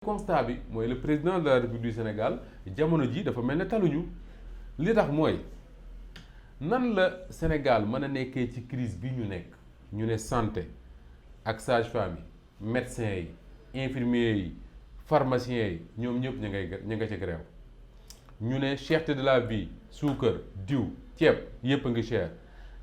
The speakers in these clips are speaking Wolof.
constat bi mooy le président de la République du Sénégal jamono ji dafa mel ne taluñu li tax mooy nan la Sénégal mën a nekkee ci crise bi ñu nekk ñu ne santé ak sage-femme yi médecins yi infirmiers yi pharmaciens yi ñoom ñëpp ña nga ca grève ñu ne cherté de la vie suukar diw ceeb yëpp a ngi cher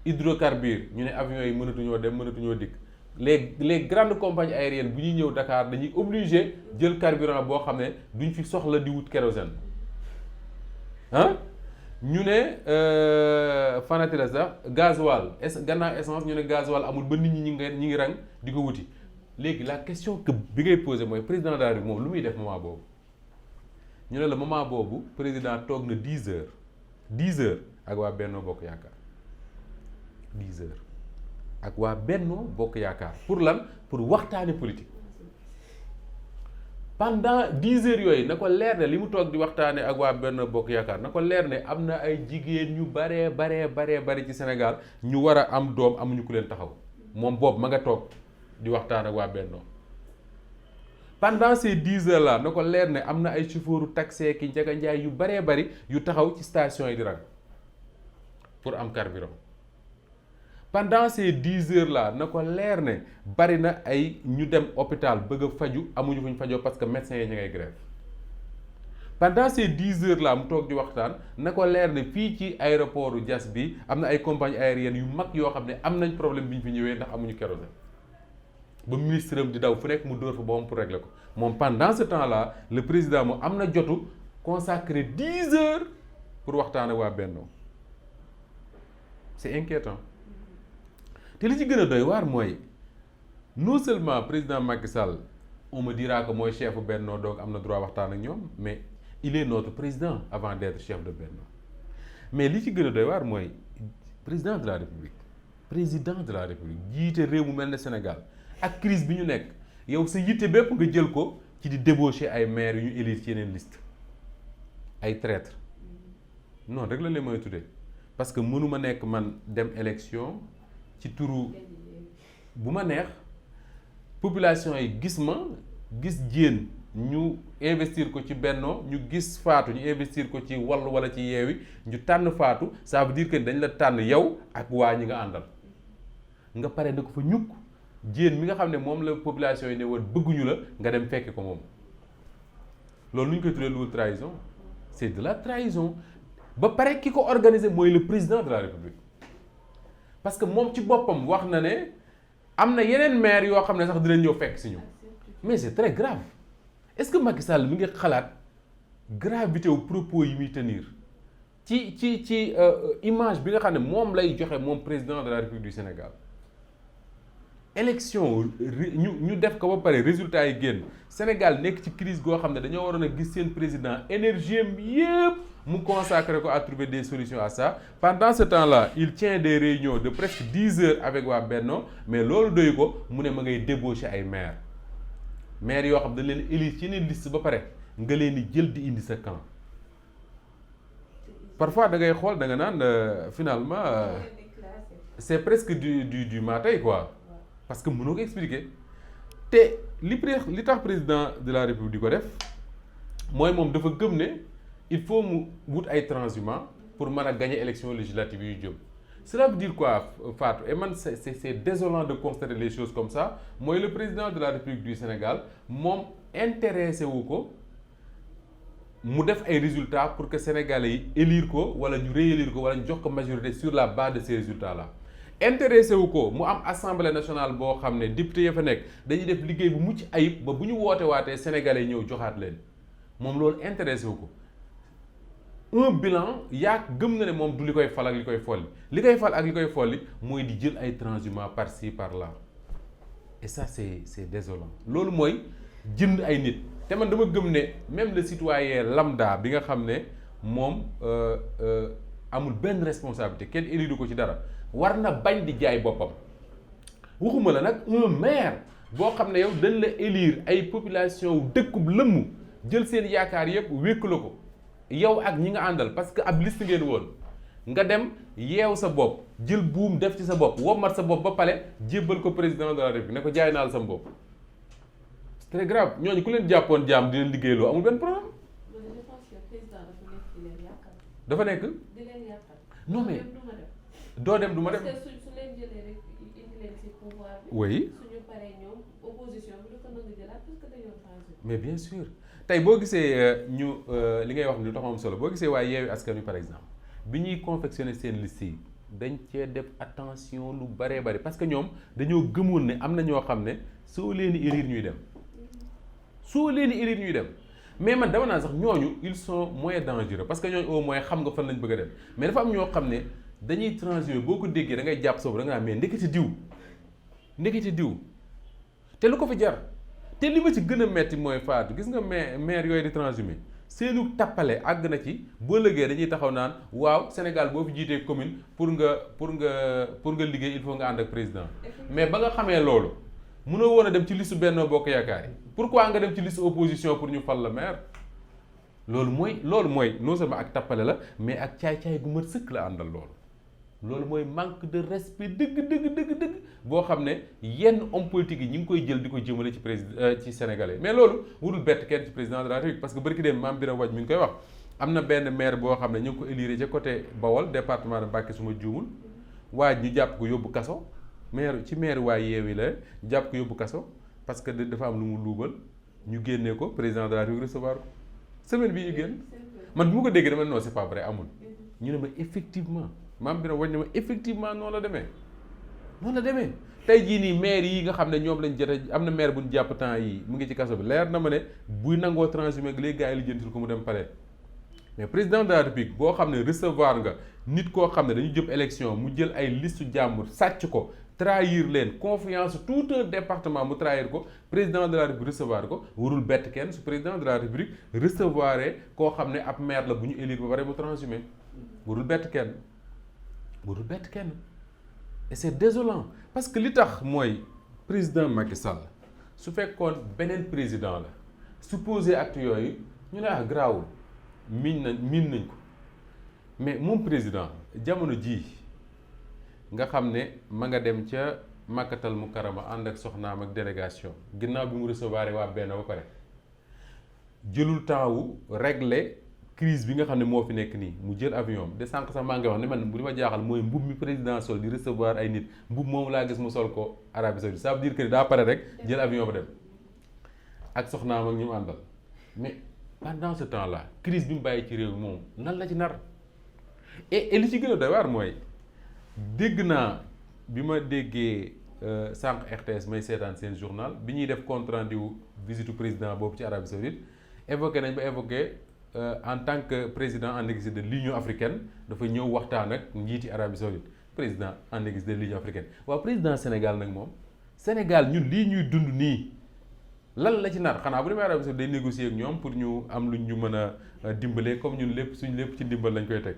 hydrocarbures ñu ne avions yi mënatuñoo dem mënatuñoo dikk les grandes compagnies aériennes bu ñuy ñëw Dakar dañuy obligé jël carburant boo xam ne duñ fi soxla di wut kérosène ah ñu ne fanati la sax gasoil gannaaw essence ñu ne gasoil amul ba nit ñi ñi ngi rang di ko wuti léegi la question que bi ngay posé mooy président de la République moom lu muy def moment boobu ñu ne la moment boobu président toog na 10 heures ak waa Benno Bokk Yaakaar 10 heures ak waa Benno Bokk Yaakaar pour lan pour waxtaane politique pendant 10 heures yooyu na ko leer ne li mu toog di waxtaane ak waa Benno Bokk Yaakaar na ko leer ne am na ay jigéen ñu baree ci Sénégal ñu war a am doom amuñu ku leen taxaw moom boobu ma nga toog di waxtaan ak waa Benno pendant ces 10 heures là na ko leer ne am na ay chauffeuru taxi ki njaga njaay yu baree bari yu taxaw ci station yi di rang pour am carburant pendant ces 10 heures là na ko leer ne bari na ay ñu dem hôpital bëgg a faju amuñu fuñ fajoo parce que médecins yi ñu ngay grève pendant ces 10 heures là mu toog di waxtaan na ko leer ne fii ci aéroport Diass bi am na ay compagnies aériennes yu mag yoo xam ne am nañ problème bi ñu fi ñëwee ndax amuñu kérosène ba ministre am di daw fu nekk mu dóor fa boppam pour régler ko moom pendant ce temps là le président moom am na jotu consacré 10 heures pour waxtaan ak waa Benno c'est inquiétant te li ci gën a doy waar mooy non seulement président Macky Sall on me dira que mooy chef Benno donc am na droit waxtaan ak ñoom mais il est notre président avant d'être chef de Benno mais li ci gën a doy waar mooy président de la République jiite réew mu mel ne Sénégal ak crise bi ñu nekk yow sa yitte bépp nga jël ko ci di débaucher ay maires yu ñu élire ci yeneen liste ay traîtres non rek la leen mooy tuddee parce que mënuma nekk man dem élection ci turu bu ma neex population yi gis ma gis jéen ñu investir ko ci Benno ñu gis Faatu ñu investir ko ci Wallu wala ci Yewwi ñu tànn Faatu ça veut dire que dañ la tànn yow ak waa ñi nga àndal nga pare na ko fa ñukk jéen mi nga xam ne moom la population yi ne woon bëgguñu la nga dem fekk ko moom loolu nu ñu koy tuddee lu trahison c'est de la trahison ba pare ki ko organisé mooy le président de la République parce que moom ci boppam wax na ne am na yeneen maire yoo xam ne sax dinañ ñëw fekk si ñu mais c'est très grave est-ce que Macky Sall mi ngi xalaat gravité wu propos yi muy tenir ci image bi nga xam ne moom lay joxe moom président de la République du Sénégal élection ñu def ko ba pare résultat yi génn Sénégal nekk ci crise goo xam ne dañoo waroon a gis seen président énergie am yépp mu consacré ko à trouver des solutions à ça pendant ce temps-là il tient des réunions de presque 10 heures avec waa Benno mais loolu doy ko mu ne ma ngay débaucher ay maires yoo xam dañ leen élire ci yeneen liste ba pare nga leen di jël di indi sa camp parfois da ngay xool da nga naan finalement c'est presque du matin quoi parce que mënoo ko expliquer te li tax président de la République di ko def mooy moom dafa gëm ne il faut mu wut ay transhumants pour mën a gagner élection législative yu jëm cela veut dire quoi Fatou et man c'est désolant de constater les choses comme ça mooy le président de la République du Sénégal moom intéressé wu ko mu def ay résultats pour que sénégalais yi élire ko wala ñu réélire ko wala ñu jox ko majorité sur la base de ces résultats là intéressé wu ko mu am assemblée nationale boo xam ne député ya fa nekk dañuy def liggéey bu mucc ayib ba bu ñu waatee sénégalais yi ñëw joxaat leen moom loolu intéressé wu ko un bilan yaa gëm na ne moom du li koy fal ak li koy folli li koy fal ak li koy folli mooy di jël ay transhumants par ci par là et ça c'est désolant loolu mooy jënd ay nit te man dama gëm ne même le citoyen lambda bi nga xam ne moom amul benn responsabilité kenn élidu ko ci dara war na bañ di jaay boppam waxuma la nag un maire boo xam ne yow dañ la élire ay population dëkkub lëmm jël seen yaakaar yëpp wékku la ko yow ak ñi nga àndal parce que ab liste ngeen woon nga dem yeew sa bopp jël buum def ci sa bopp wommat sa bopp ba pare jébbal ko président de la République ne ko jaay naa la sa bopp très grave ñooñu ku leen jàppoon jaam di leen liggéeyloo amul benn problème. dafa nekk. di leen yàqal. non mais doo dem du ma dem. parce que su leen jëlee rek indi leen ci pouvoir bi. oui suñu paree ñoom opposition bi du ko nangu jëlaat parce que dañoo changé. mais bien sûr tey boo gisee ñu li ngay wax ni lu tax am solo boo gisee waaye Yewwi Askan Wi par exemple bi ñuy confectionner seen liste yi dañ cee def attention lu baree bari parce que ñoom dañoo gëmoon ne am na ñoo xam ne soo leen di élire ñuy dem soo leen di élire ñuy dem mais man dama naa sax ñooñu ils sont moins dangereux parce que ñooñu au moins xam nga fan lañ bëgg a dem mais dafa am ñoo xam ne dañuy transhumé boo ko déggee da ngay jàpp soobu da nga naan mais ndekete diw te lu ko fi jar te li ma ci gën a metti mooy faatu gis nga maire yooyu di transhumé seenu tappale àgg na ci boo lëgee dañuy taxaw naan waaw Sénégal boo fi jiitee commune pour nga liggéey il faut nga ànd ak président mais ba nga xamee loolu mënoo woon a dem ci liste Benno Bokk Yaakaar yi pourquoi nga dem ci liste opposition pour ñu fal la maire loolu mooy non seulement ak tappale la mais ak caay-caay gu mat sëkk la àndal loolu mooy manque de respect dëgg boo xam ne yenn homme politique yi ñi ngi koy jël di ko jëmale ci président ci sénégalais mais loolu wudul bett kenn ci président de la République parce que bari ki dem Mame Birame Wathie mi ngi koy wax am na benn maire boo xam ne ñu ngi ko élire ca côté Bawol département de Mbacké suma juumul waaj ñu jàpp ko yóbbu kaso maire waa Yewwi la jàpp ko yóbbu kaso parce que dafa am lu mu luubal ñu génnee ko président de la République recevoir ko semaine bii ñu génn man bi ma ko déggee dama non c'est pas vrai amul ñu ne ma effectivement Mame Birame Wathie ne ma effectivement noonu la demee tey jii nii maire yi nga xam ne ñoom lañ jot am na maire bu ñu jàpp temps yi mu ngi ci kaso bi leer na ma ne buy nangoo transhumé ak léegi gars yi lijjantil ko mu dem palais mais président de la République boo xam ne recevoir nga nit koo xam ne dañu jëm élection mu jël ay liste jàmbur sàcc ko trahir leen confiance tout un département mu trahir ko président de la République recevoir ko warul bett kenn su président de la République recevoir koo xam ne ab maire la bu ñu élire ba pare mu transhumé warul bett kenn et c'est désolant parce que li tax mooy président Macky Sall su fekkoon beneen président la su posé acte yooyu ñu ne garaawul miin nañ ko mais moom président jamono jii nga xam ne ma nga dem ca Makkatal Mukarrama ànd ak soxnaam ak délégation ginnaaw bi mu recevoir waa benn ba pare jëlul temps wu régler crise bi nga xam ne moo fi nekk nii mu jël avion de sànq sax maa ngi wax ne man bu li ma jaaxal mooy mbub mi président sol di recevoir ay nit mbub moom laa gis mu sol ko Arabie Saoudite ça veut dire que daa pare rek jël avion ba dem ak soxnaam ak ñu mu àndal mais pendant ce temps là crise bi mu bàyyi ci réew moom lan la ci nar et li ci gën a doy waar mooy dégg naa bi ma déggee sànq RTS may seetaan seen journal bi ñuy def compte rendu visitu président boobu ci Arabie Saoudite évoqué en tant que président en exercice de l'Union africaine dafa ñëw waxtaan ak njiiti Arabie Saoudite président en exercice de l'Union africaine waaw président Sénégal nag moom Sénégal ñun lii ñuy dund nii lan la ci nar xanaa bu demee Arabie Saoudite day négocier ak ñoom pour ñu am luñ ñu mën a dimbalee comme ñun lépp suñ lépp ci ndimbal lañ koy teg